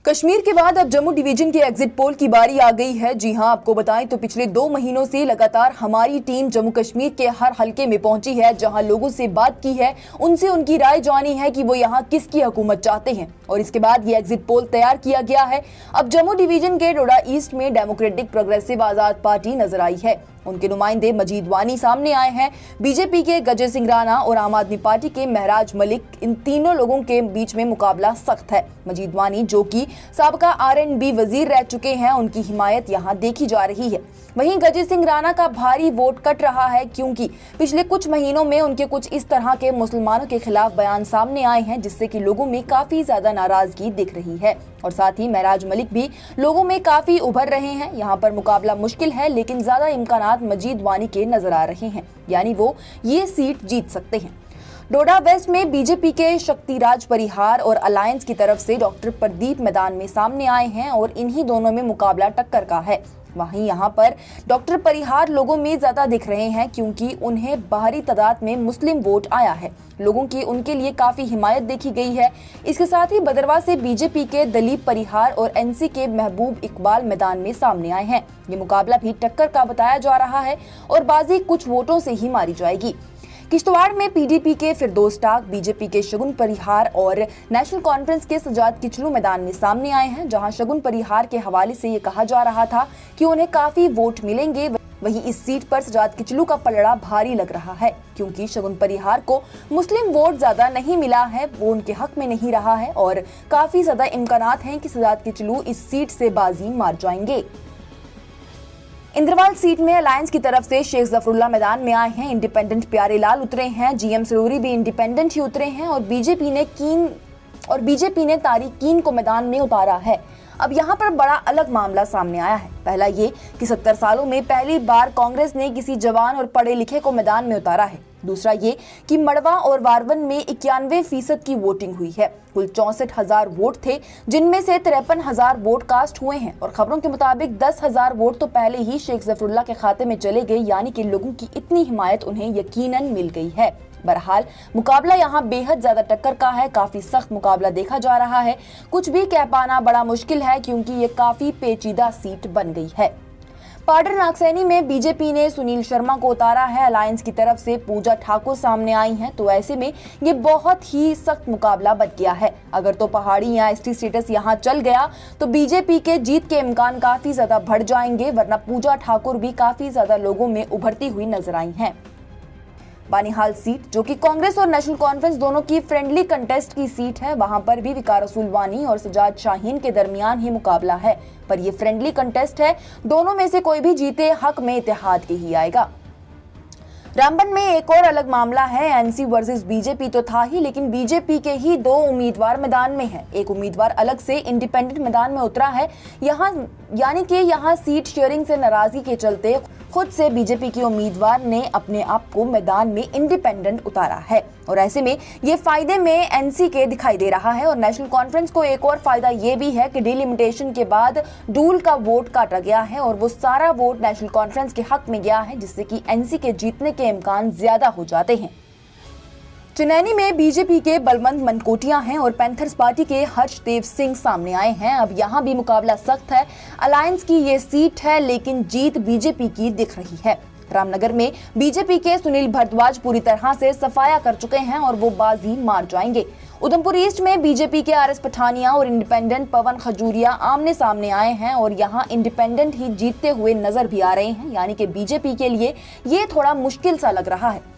कश्मीर के बाद अब जम्मू डिवीजन के एग्जिट पोल की बारी आ गई है। जी हां, आपको बताएं तो पिछले 2 महीनों से लगातार हमारी टीम जम्मू कश्मीर के हर हलके में पहुंची है, जहां लोगों से बात की है, उनसे उनकी राय जानी है कि वो यहां किसकी हुकूमत चाहते हैं। और इसके बाद ये एग्जिट पोल तैयार किया गया है। अब जम्मू डिवीजन के डोडा ईस्ट में डेमोक्रेटिक प्रोग्रेसिव आजाद पार्टी नजर आई है। उनके नुमाइंदे मजीद वानी सामने आए हैं। बीजेपी के गजय सिंह राणा और आम आदमी पार्टी के महराज मलिक, इन तीनों लोगों के बीच में मुकाबला सख्त है। मजीद वानी, जो कि साबका R&B वजीर रह चुके हैं, उनकी हिमायत यहां देखी जा रही है। वहीं गजय सिंह राणा का भारी वोट कट रहा है, क्योंकि पिछले कुछ महीनों में उनके कुछ इस तरह के मुसलमानों के खिलाफ बयान सामने आए हैं, जिससे कि लोगों में काफी ज्यादा नाराजगी दिख रही है। और साथ ही महराज मलिक भी लोगों में काफी उभर रहे हैं। यहाँ पर मुकाबला मुश्किल है, लेकिन ज्यादा इम्कानात मजीद वानी के नजर आ रहे हैं, यानी वो ये सीट जीत सकते हैं। डोडा वेस्ट में बीजेपी के शक्तिराज परिहार और अलायंस की तरफ से डॉक्टर प्रदीप मैदान में सामने आए हैं और इन्हीं दोनों में मुकाबला टक्कर का है। वहीं यहाँ पर डॉक्टर परिहार लोगों में ज्यादा दिख रहे हैं, क्योंकि उन्हें बाहरी तादाद में मुस्लिम वोट आया है। लोगों की उनके लिए काफी हिमायत देखी गई है। इसके साथ ही बदरवा से बीजेपी के दलीप परिहार और NC के महबूब इकबाल मैदान में सामने आए हैं। ये मुकाबला भी टक्कर का बताया जा रहा है और बाजी कुछ वोटों से ही मारी जाएगी। किश्तवाड़ में PDP के फिरदौस टाक, बीजेपी के शगुन परिहार और नेशनल कॉन्फ्रेंस के सजाद किचलू मैदान में सामने आए हैं, जहां शगुन परिहार के हवाले से ये कहा जा रहा था कि उन्हें काफी वोट मिलेंगे। वहीं इस सीट पर सजाद किचलू का पलड़ा भारी लग रहा है, क्योंकि शगुन परिहार को मुस्लिम वोट ज्यादा नहीं मिला है, वो उनके हक में नहीं रहा है और काफी ज्यादा इम्कानात हैं कि सजाद किचलू इस सीट से बाजी मार जाएंगे। इंद्रवाल सीट में अलायंस की तरफ से शेख जफरुल्लाह मैदान में आए हैं। इंडिपेंडेंट प्यारे लाल उतरे हैं। GM सरूरी भी इंडिपेंडेंट ही उतरे हैं और बीजेपी ने तारिक कीन को मैदान में उतारा है। अब यहाँ पर बड़ा अलग मामला सामने आया है। पहला ये कि 70 सालों में पहली बार कांग्रेस ने किसी जवान और पढ़े लिखे को मैदान में उतारा है। दूसरा ये कि मड़वा और वारवन में 91% की वोटिंग हुई है। कुल 64,000 वोट थे, जिनमें से 53,000 वोट कास्ट हुए हैं और खबरों के मुताबिक 10,000 वोट तो पहले ही शेख जफरुल्लाह के खाते में चले गए, यानी कि लोगों की इतनी हिमायत उन्हें यकीनन मिल गई है। बहरहाल मुकाबला यहाँ बेहद ज्यादा टक्कर का है। काफी सख्त मुकाबला देखा जा रहा है। कुछ भी कह पाना बड़ा मुश्किल है, क्योंकि ये काफी पेचीदा सीट बन गई है। पाडर नागसैनी में बीजेपी ने सुनील शर्मा को उतारा है। अलायंस की तरफ से पूजा ठाकुर सामने आई हैं, तो ऐसे में ये बहुत ही सख्त मुकाबला बन गया है। अगर तो पहाड़ी या ST स्टेटस यहाँ चल गया तो बीजेपी के जीत के इम्कान काफी ज्यादा बढ़ जाएंगे, वरना पूजा ठाकुर भी काफी ज्यादा लोगों में उभरती हुई नजर आई हैं। बानीहाल सीट, जो कि कांग्रेस और नेशनल कॉन्फ्रेंस दोनों की फ्रेंडली कंटेस्ट की सीट है, वहां पर भी विकार रसूल वानी और सजाद शाहीन के दरमियान ही मुकाबला है। पर ये फ्रेंडली कंटेस्ट है, दोनों में से कोई भी जीते हक में इत्तेहाद के ही आएगा। रामबन में एक और अलग मामला है। NC वर्सेस बीजेपी तो था ही, लेकिन बीजेपी के ही 2 उम्मीदवार मैदान में हैं। एक उम्मीदवार अलग से इंडिपेंडेंट मैदान में उतरा है। यहाँ सीट शेयरिंग से नाराजगी के चलते खुद से बीजेपी के उम्मीदवार ने अपने आप को मैदान में इंडिपेंडेंट उतारा है और ऐसे में ये फायदे में NC के दिखाई दे रहा है। और नेशनल कॉन्फ्रेंस को एक और फायदा ये भी है कि डिलिमिटेशन के बाद डूल का वोट काटा गया है और वो सारा वोट नेशनल कॉन्फ्रेंस के हक में गया है, जिससे कि NC के जीतने के इम्कान ज्यादा हो जाते हैं। चुनैनी में बीजेपी के बलवंत मनकोटिया हैं और पैंथर्स पार्टी के हर्षदेव सिंह सामने आए हैं। अब यहाँ भी मुकाबला सख्त है। अलायंस की ये सीट है, लेकिन जीत बीजेपी की दिख रही है। रामनगर में बीजेपी के सुनील भारद्वाज पूरी तरह से सफाया कर चुके हैं और वो बाजी मार जाएंगे। उधमपुर ईस्ट में बीजेपी के RS पठानिया और इंडिपेंडेंट पवन खजूरिया आमने सामने आए हैं और यहाँ इंडिपेंडेंट ही जीतते हुए नजर भी आ रहे हैं, यानी कि बीजेपी के लिए ये थोड़ा मुश्किल सा लग रहा है।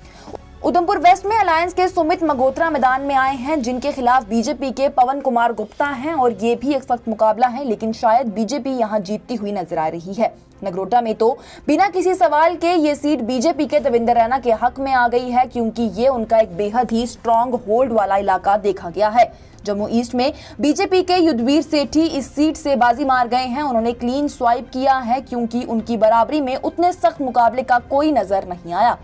उधमपुर वेस्ट में अलायंस के सुमित मगोत्रा मैदान में आए हैं, जिनके खिलाफ बीजेपी के पवन कुमार गुप्ता हैं और ये भी एक सख्त मुकाबला है, लेकिन शायद बीजेपी यहां जीतती हुई नजर आ रही है। नगरोटा में तो बिना किसी सवाल के ये सीट बीजेपी के देवेंद्र रैना के हक में आ गई है, क्योंकि ये उनका एक बेहद ही स्ट्रॉन्ग होल्ड वाला इलाका देखा गया है। जम्मू ईस्ट में बीजेपी के युद्धवीर सेठी इस सीट से बाजी मार गए हैं। उन्होंने क्लीन स्वाइप किया है, क्योंकि उनकी बराबरी में उतने सख्त मुकाबले का कोई नजर नहीं आया।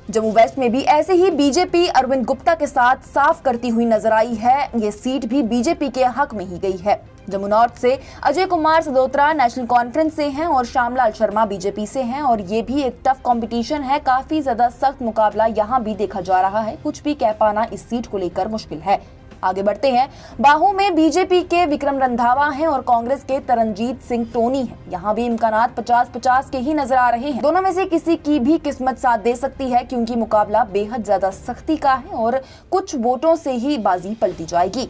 जम्मू वेस्ट में भी ऐसे ही बीजेपी अरविंद गुप्ता के साथ साफ करती हुई नजर आई है। ये सीट भी बीजेपी के हक में ही गई है। जम्मू नॉर्थ से अजय कुमार सदोत्रा नेशनल कॉन्फ्रेंस से हैं और श्यामलाल शर्मा बीजेपी से हैं और ये भी एक टफ कंपटीशन है। काफी ज्यादा सख्त मुकाबला यहाँ भी देखा जा रहा है। कुछ भी कह पाना इस सीट को लेकर मुश्किल है। आगे बढ़ते हैं। बाहू में बीजेपी के विक्रम रंधावा हैं और कांग्रेस के तरनजीत सिंह टोनी हैं। यहाँ भी इम्कानात 50-50 के ही नजर आ रहे हैं। दोनों में से किसी की भी किस्मत साथ दे सकती है, क्योंकि मुकाबला बेहद ज्यादा सख्ती का है और कुछ वोटों से ही बाजी पलटी जाएगी।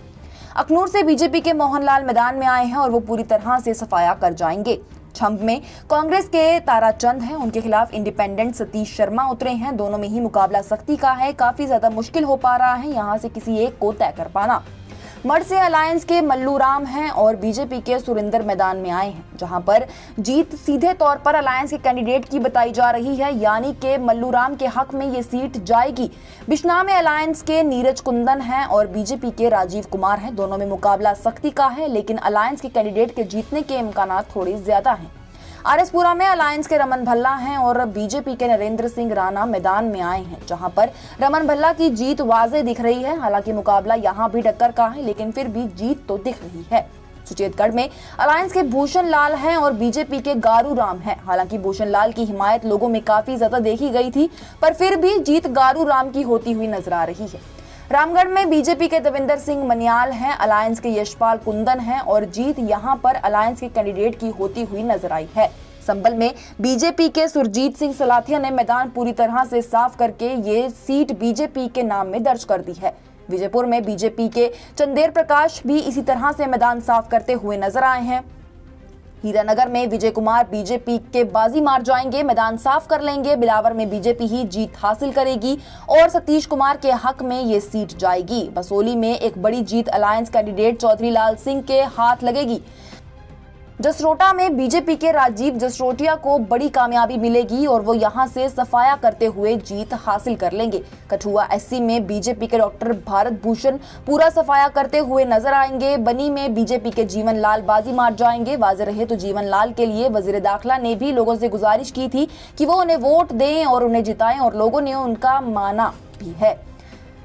अखनूर से बीजेपी के मोहनलाल मैदान में आए हैं और वो पूरी तरह से सफाया कर जाएंगे। छंब में कांग्रेस के ताराचंद हैं, उनके खिलाफ इंडिपेंडेंट सतीश शर्मा उतरे हैं। दोनों में ही मुकाबला सख्ती का है, काफी ज्यादा मुश्किल हो पा रहा है यहां से किसी एक को तय कर पाना। मर्ड से अलायंस के मल्लू राम हैं और बीजेपी के सुरेंद्र मैदान में आए हैं, जहां पर जीत सीधे तौर पर अलायंस के कैंडिडेट की बताई जा रही है, यानी कि मल्लू राम के हक में ये सीट जाएगी। बिश्नाह में अलायंस के नीरज कुंदन हैं और बीजेपी के राजीव कुमार हैं। दोनों में मुकाबला सख्ती का है, लेकिन अलायंस के कैंडिडेट के जीतने के इम्कान थोड़े ज्यादा हैं। आरएसपुरा में अलायंस के रमन भल्ला हैं और बीजेपी के नरेंद्र सिंह राणा मैदान में आए हैं, जहां पर रमन भल्ला की जीत वाज़ेह दिख रही है। हालांकि मुकाबला यहां भी टक्कर का है, लेकिन फिर भी जीत तो दिख रही है। सुचेतगढ़ में अलायंस के भूषण लाल हैं और बीजेपी के गारू राम हैं। हालांकि भूषण लाल की हिमायत लोगों में काफी ज्यादा देखी गई थी, पर फिर भी जीत गारू राम की होती हुई नजर आ रही है। रामगढ़ में बीजेपी के देवेंद्र सिंह मनियाल हैं, अलायंस के यशपाल कुंदन हैं और जीत यहां पर अलायंस के कैंडिडेट की होती हुई नजर आई है। संभल में बीजेपी के सुरजीत सिंह सलाथिया ने मैदान पूरी तरह से साफ करके ये सीट बीजेपी के नाम में दर्ज कर दी है। विजयपुर में बीजेपी के चंदेर प्रकाश भी इसी तरह से मैदान साफ करते हुए नजर आए हैं। हीरानगर में विजय कुमार बीजेपी के बाजी मार जाएंगे, मैदान साफ कर लेंगे। बिलावर में बीजेपी ही जीत हासिल करेगी और सतीश कुमार के हक में ये सीट जाएगी। बसोली में एक बड़ी जीत अलायंस कैंडिडेट चौधरी लाल सिंह के हाथ लगेगी। जसरोटा में बीजेपी के राजीव जसरोटिया को बड़ी कामयाबी मिलेगी और वो यहां से सफाया करते हुए जीत हासिल कर लेंगे। कठुआ एससी में बीजेपी के डॉक्टर भारत भूषण पूरा सफाया करते हुए नजर आएंगे। बनी में बीजेपी के जीवन लाल बाजी मार जाएंगे। वाज़ेह रहे तो जीवन लाल के लिए वजीर दाखिला ने भी लोगों से गुजारिश की थी कि वो उन्हें वोट दें और उन्हें जिताएं, और लोगों ने उनका माना भी है।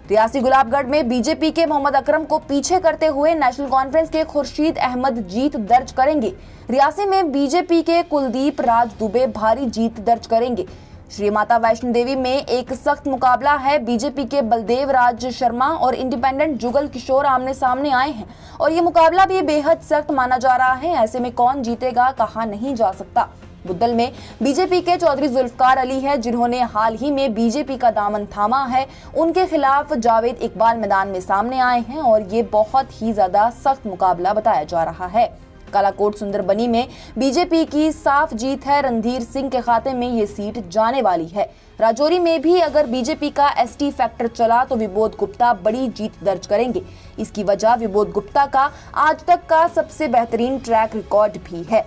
रियासी गुलाबगढ़ में बीजेपी के मोहम्मद अकरम को पीछे करते हुए नेशनल कॉन्फ्रेंस के खुर्शीद अहमद जीत दर्ज करेंगे। रियासी में बीजेपी के कुलदीप राज दुबे भारी जीत दर्ज करेंगे। श्री माता वैष्णो देवी में एक सख्त मुकाबला है। बीजेपी के बलदेव राज शर्मा और इंडिपेंडेंट जुगल किशोर आमने सामने आए हैं और ये मुकाबला भी बेहद सख्त माना जा रहा है। ऐसे में कौन जीतेगा कहा नहीं जा सकता। बुद्धल में बीजेपी के चौधरी जुल्फकार अली हैं, जिन्होंने हाल ही में बीजेपी का दामन थामा है। उनके खिलाफ जावेद इकबाल मैदान में सामने आए हैं और ये बहुत ही ज्यादा सख्त मुकाबला बताया जा रहा है। कालाकोट सुंदरबनी में बीजेपी की साफ जीत है। रणधीर सिंह के खाते में ये सीट जाने वाली है। राजौरी में भी अगर बीजेपी का एसटी फैक्टर चला तो विबोध गुप्ता बड़ी जीत दर्ज करेंगे। इसकी वजह विबोध गुप्ता का आज तक का सबसे बेहतरीन ट्रैक रिकॉर्ड भी है।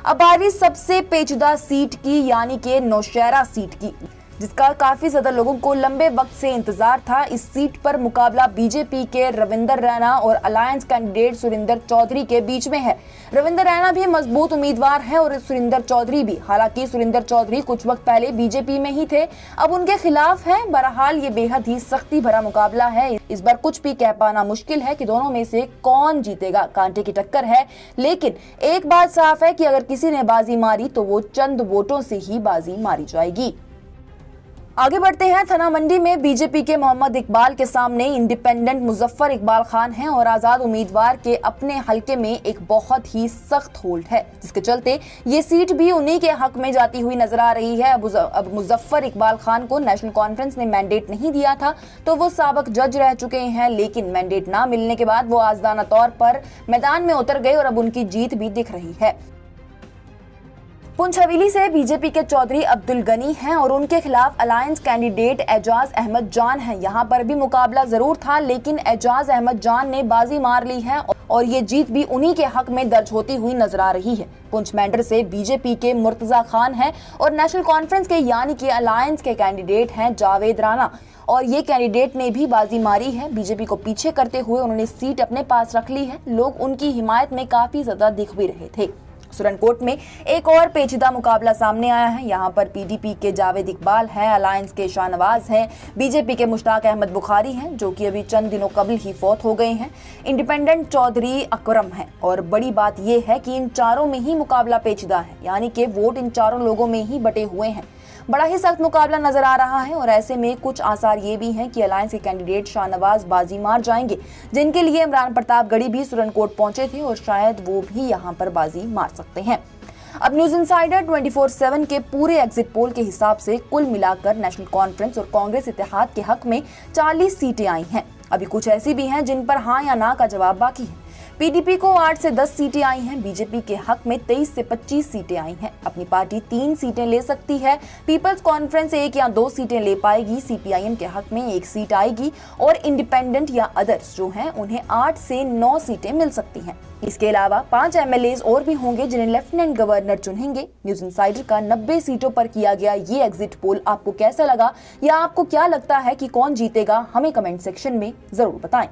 अब बारी सबसे पेचीदा सीट की, यानी कि नौशहरा सीट की, जिसका काफी ज्यादा लोगों को लंबे वक्त से इंतजार था। इस सीट पर मुकाबला बीजेपी के रविंदर रैना और अलायंस कैंडिडेट सुरेंद्र चौधरी के बीच में है। रविंदर रैना भी मजबूत उम्मीदवार है और सुरेंद्र चौधरी भी। हालांकि सुरेंद्र चौधरी कुछ वक्त पहले बीजेपी में ही थे, अब उनके खिलाफ हैं। बहरहाल ये बेहद ही सख्ती भरा मुकाबला है। इस बार कुछ भी कह पाना मुश्किल है कि दोनों में से कौन जीतेगा। कांटे की टक्कर है, लेकिन एक बात साफ है कि अगर किसी ने बाजी मारी तो वो चंद वोटों से ही बाजी मारी जाएगी। आगे बढ़ते हैं। थना मंडी में बीजेपी के मोहम्मद इकबाल के सामने इंडिपेंडेंट मुजफ्फर इकबाल खान हैं और आजाद उम्मीदवार के अपने हलके में एक बहुत ही सख्त होल्ड है, जिसके चलते ये सीट भी उन्हीं के हक में जाती हुई नजर आ रही है। अब मुजफ्फर इकबाल खान को नेशनल कॉन्फ्रेंस ने मैंडेट नहीं दिया था, तो वो साबिक जज रह चुके हैं, लेकिन मैंडेट ना मिलने के बाद वो आज़ादाना तौर पर मैदान में उतर गए और अब उनकी जीत भी दिख रही है। पुंछ हवेली से बीजेपी के चौधरी अब्दुल गनी हैं और उनके खिलाफ अलायंस कैंडिडेट एजाज अहमद जान हैं। यहाँ पर भी मुकाबला जरूर था, लेकिन एजाज अहमद जान ने बाजी मार ली है और ये जीत भी उन्हीं के हक में दर्ज होती हुई नजर आ रही है। पुंछ मेंढर से बीजेपी के मुर्तजा खान हैं और नेशनल कॉन्फ्रेंस के यानी कि अलायंस के कैंडिडेट हैं जावेद राणा, और ये कैंडिडेट ने भी बाजी मारी है। बीजेपी को पीछे करते हुए उन्होंने सीट अपने पास रख ली है। लोग उनकी हिमायत में काफी ज्यादा दिख भी रहे थे। सुरनकोट में एक और पेचीदा मुकाबला सामने आया है। यहाँ पर पीडीपी के जावेद इकबाल हैं, अलायंस के शाहनवाज हैं, बीजेपी के मुश्ताक अहमद बुखारी हैं, जो कि अभी चंद दिनों कबल ही फौत हो गए हैं, इंडिपेंडेंट चौधरी अकरम हैं। और बड़ी बात यह है कि इन चारों में ही मुकाबला पेचीदा है, यानी कि वोट इन चारों लोगों में ही बटे हुए हैं। बड़ा ही सख्त मुकाबला नजर आ रहा है और ऐसे में कुछ आसार ये भी हैं कि अलायंस के कैंडिडेट शाहनवाज बाजी मार जाएंगे, जिनके लिए इमरान प्रतापगढ़ी भी सुरनकोट पहुंचे थे और शायद वो भी यहां पर बाजी मार सकते हैं। अब न्यूज इंसाइडर 24/7 के पूरे एग्जिट पोल के हिसाब से कुल मिलाकर नेशनल कॉन्फ्रेंस और कांग्रेस इत्तेहाद के हक में 40 सीटें आई हैं। अभी कुछ ऐसी भी हैं जिन पर हाँ या ना का जवाब बाकी है। पीडीपी को 8 से 10 सीटें आई हैं। बीजेपी के हक में 23 से 25 सीटें आई हैं। अपनी पार्टी 3 सीटें ले सकती है। पीपल्स कॉन्फ्रेंस 1 या 2 सीटें ले पाएगी। सीपीआईएम के हक में 1 सीट आएगी और इंडिपेंडेंट या अदर्स जो हैं उन्हें 8 से 9 सीटें मिल सकती हैं। इसके अलावा 5 एमएलएज और भी होंगे जिन्हें लेफ्टिनेंट गवर्नर चुनेंगे। न्यूज इंसाइडर का 90 सीटों पर किया गया ये एग्जिट पोल आपको कैसा लगा या आपको क्या लगता है कि कौन जीतेगा, हमें कमेंट सेक्शन में जरूर बताएं।